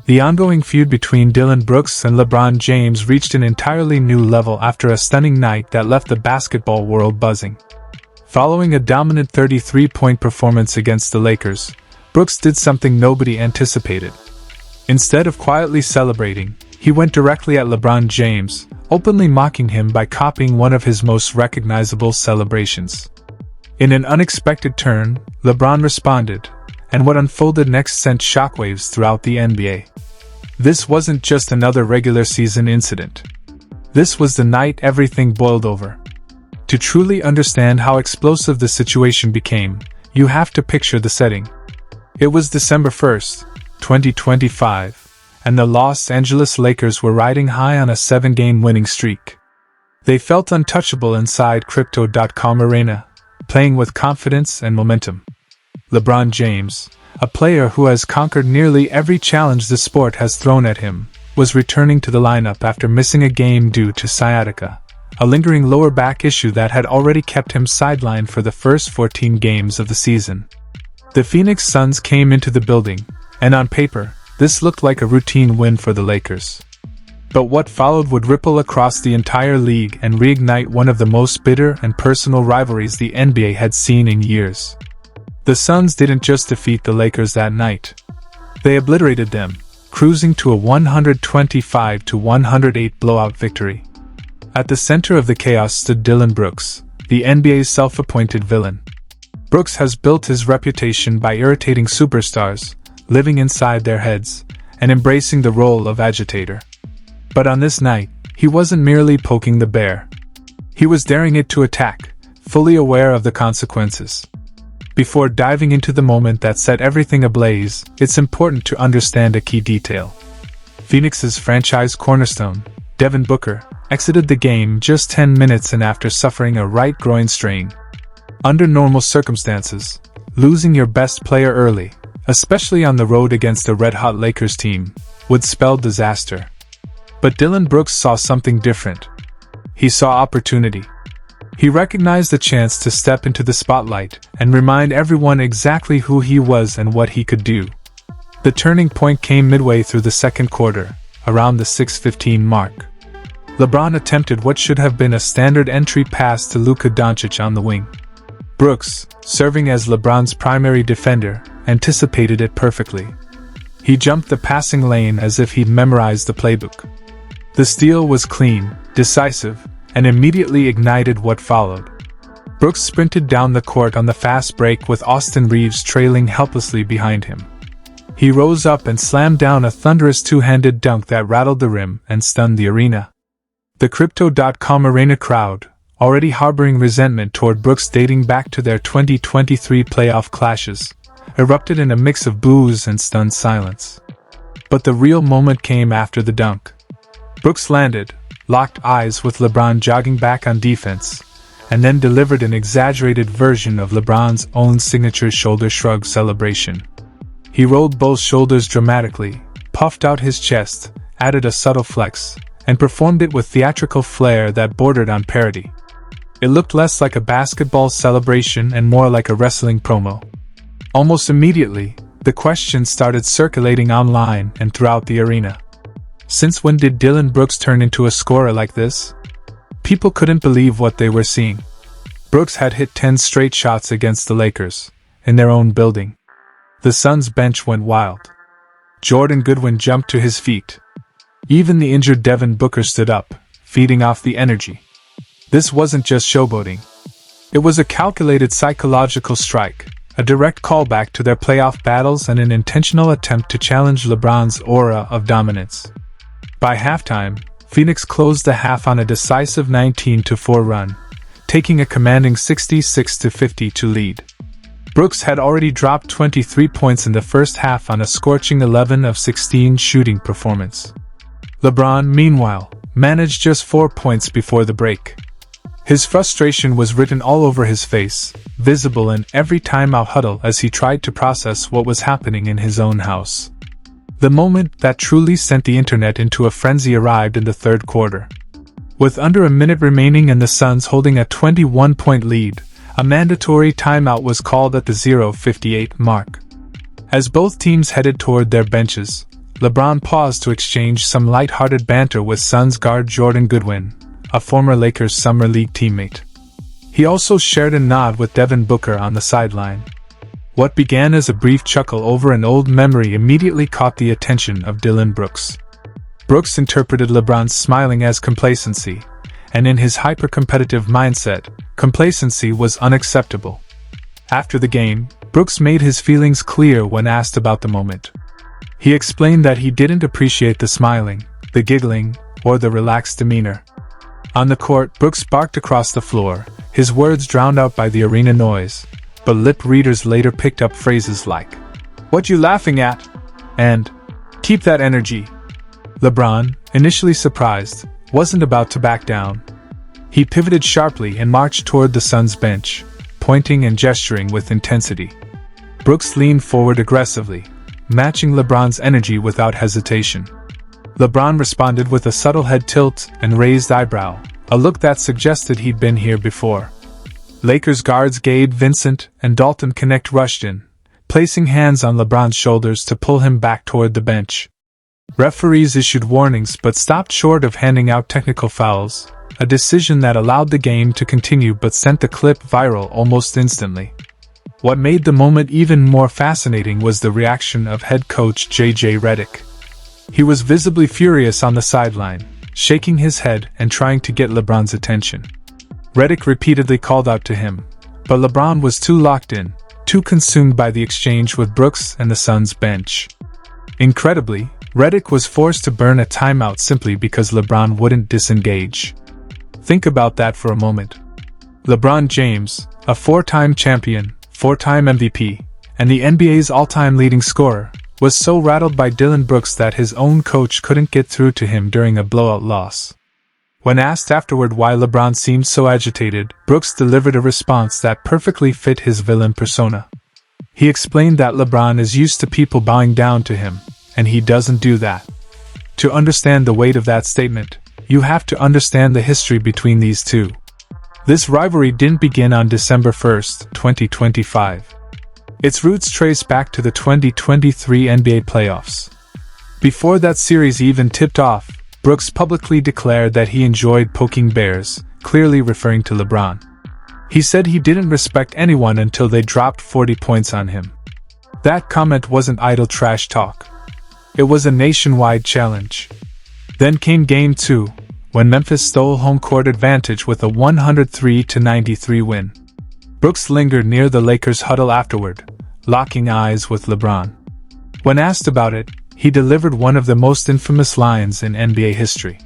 The ongoing feud between Dillon Brooks and LeBron James reached an entirely new level after a stunning night that left the basketball world buzzing. Following a dominant 33-point performance against the Lakers, Brooks did something nobody anticipated. Instead of quietly celebrating, he went directly at LeBron James, openly mocking him by copying one of his most recognizable celebrations. In an unexpected turn, LeBron responded, and what unfolded next sent shockwaves throughout the NBA. This wasn't just another regular season incident. This was the night everything boiled over. To truly understand how explosive the situation became, you have to picture the setting. It was December 1st, 2025, and the Los Angeles Lakers were riding high on a 7-game winning streak. They felt untouchable inside Crypto.com Arena, playing with confidence and momentum. LeBron James, a player who has conquered nearly every challenge the sport has thrown at him, was returning to the lineup after missing a game due to sciatica, a lingering lower back issue that had already kept him sidelined for the first 14 games of the season. The Phoenix Suns came into the building, and on paper, this looked like a routine win for the Lakers. But what followed would ripple across the entire league and reignite one of the most bitter and personal rivalries the NBA had seen in years. The Suns didn't just defeat the Lakers that night. They obliterated them, cruising to a 125-108 blowout victory. At the center of the chaos stood Dillon Brooks, the NBA's self-appointed villain. Brooks has built his reputation by irritating superstars, living inside their heads, and embracing the role of agitator. But on this night, he wasn't merely poking the bear. He was daring it to attack, fully aware of the consequences. Before diving into the moment that set everything ablaze, it's important to understand a key detail. Phoenix's franchise cornerstone, Devin Booker, exited the game just 10 minutes in after suffering a right groin strain. Under normal circumstances, losing your best player early, especially on the road against a red-hot Lakers team, would spell disaster. But Dillon Brooks saw something different. He saw opportunity. He recognized the chance to step into the spotlight and remind everyone exactly who he was and what he could do. The turning point came midway through the second quarter, around the 6:15 mark. LeBron attempted what should have been a standard entry pass to Luka Doncic on the wing. Brooks, serving as LeBron's primary defender, anticipated it perfectly. He jumped the passing lane as if he'd memorized the playbook. The steal was clean, decisive, and immediately ignited what followed. Brooks sprinted down the court on the fast break with Austin Reeves trailing helplessly behind him. He rose up and slammed down a thunderous two-handed dunk that rattled the rim and stunned the arena. The Crypto.com Arena crowd, already harboring resentment toward Brooks dating back to their 2023 playoff clashes, erupted in a mix of boos and stunned silence. But the real moment came after the dunk. Brooks landed, locked eyes with LeBron jogging back on defense, and then delivered an exaggerated version of LeBron's own signature shoulder shrug celebration. He rolled both shoulders dramatically, puffed out his chest, added a subtle flex, and performed it with theatrical flair that bordered on parody. It looked less like a basketball celebration and more like a wrestling promo. Almost immediately, the question started circulating online and throughout the arena. Since when did Dillon Brooks turn into a scorer like this? People couldn't believe what they were seeing. Brooks had hit 10 straight shots against the Lakers, in their own building. The Suns' bench went wild. Jordan Goodwin jumped to his feet. Even the injured Devin Booker stood up, feeding off the energy. This wasn't just showboating. It was a calculated psychological strike, a direct callback to their playoff battles and an intentional attempt to challenge LeBron's aura of dominance. By halftime, Phoenix closed the half on a decisive 19-4 run, taking a commanding 66-50 lead. Brooks had already dropped 23 points in the first half on a scorching 11 of 16 shooting performance. LeBron, meanwhile, managed just 4 points before the break. His frustration was written all over his face, visible in every timeout huddle as he tried to process what was happening in his own house. The moment that truly sent the internet into a frenzy arrived in the third quarter. With under a minute remaining and the Suns holding a 21-point lead, a mandatory timeout was called at the 0:58 mark. As both teams headed toward their benches, LeBron paused to exchange some light-hearted banter with Suns guard Jordan Goodwin, a former Lakers Summer League teammate. He also shared a nod with Devin Booker on the sideline. What began as a brief chuckle over an old memory immediately caught the attention of Dillon Brooks. Brooks interpreted LeBron's smiling as complacency, and in his hyper-competitive mindset, complacency was unacceptable. After the game, Brooks made his feelings clear when asked about the moment. He explained that he didn't appreciate the smiling, the giggling, or the relaxed demeanor. On the court, Brooks barked across the floor, his words drowned out by the arena noise, but lip readers later picked up phrases like, "What you laughing at?" and "Keep that energy." LeBron, initially surprised, wasn't about to back down. He pivoted sharply and marched toward the Suns bench, pointing and gesturing with intensity. Brooks leaned forward aggressively, matching LeBron's energy without hesitation. LeBron responded with a subtle head tilt and raised eyebrow, a look that suggested he'd been here before. Lakers guards Gabe Vincent and Dalton Connect rushed in, placing hands on LeBron's shoulders to pull him back toward the bench. Referees issued warnings but stopped short of handing out technical fouls, a decision that allowed the game to continue but sent the clip viral almost instantly. What made the moment even more fascinating was the reaction of head coach J.J. Redick. He was visibly furious on the sideline, shaking his head and trying to get LeBron's attention. Redick repeatedly called out to him, but LeBron was too locked in, too consumed by the exchange with Brooks and the Suns bench. Incredibly, Redick was forced to burn a timeout simply because LeBron wouldn't disengage. Think about that for a moment. LeBron James, a four-time champion, four-time MVP, and the NBA's all-time leading scorer, was so rattled by Dillon Brooks that his own coach couldn't get through to him during a blowout loss. When asked afterward why LeBron seemed so agitated, Brooks delivered a response that perfectly fit his villain persona. He explained that LeBron is used to people bowing down to him, and he doesn't do that. To understand the weight of that statement, you have to understand the history between these two. This rivalry didn't begin on December 1, 2025. Its roots trace back to the 2023 NBA playoffs. Before that series even tipped off, Brooks publicly declared that he enjoyed poking bears, clearly referring to LeBron. He said he didn't respect anyone until they dropped 40 points on him. That comment wasn't idle trash talk. It was a nationwide challenge. Then came Game 2, when Memphis stole home court advantage with a 103-93 win. Brooks lingered near the Lakers' huddle afterward, locking eyes with LeBron. When asked about it, he delivered one of the most infamous lines in NBA history.